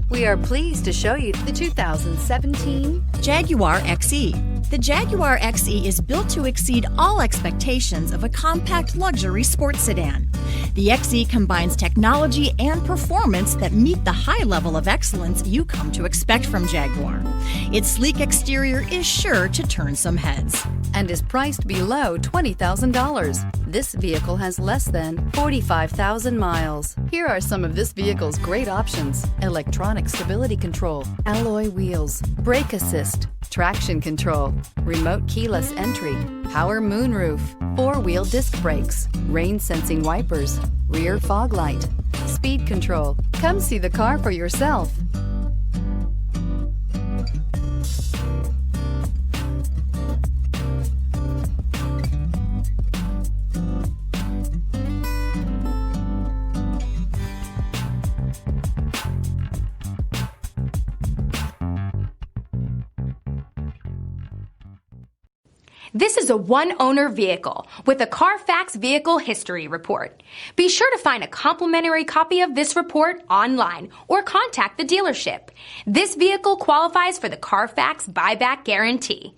We are pleased to show you the 2017 Jaguar XE. The Jaguar XE is built to exceed all expectations of a compact luxury sports sedan. The XE combines technology and performance that meet the high level of excellence you come to expect from Jaguar. Its sleek exterior is sure to turn some heads. and is priced below $20,000. This vehicle has less than 45,000 miles. Here are some of this vehicle's great options: electronic stability control, alloy wheels, brake assist, traction control, remote keyless entry, power moonroof, four-wheel disc brakes, rain-sensing wipers, rear fog light, speed control. Come see the car for yourself. This is a one-owner vehicle with a Carfax Vehicle History Report. Be sure to find a complimentary copy of this report online or contact the dealership. This vehicle qualifies for the Carfax Buyback Guarantee.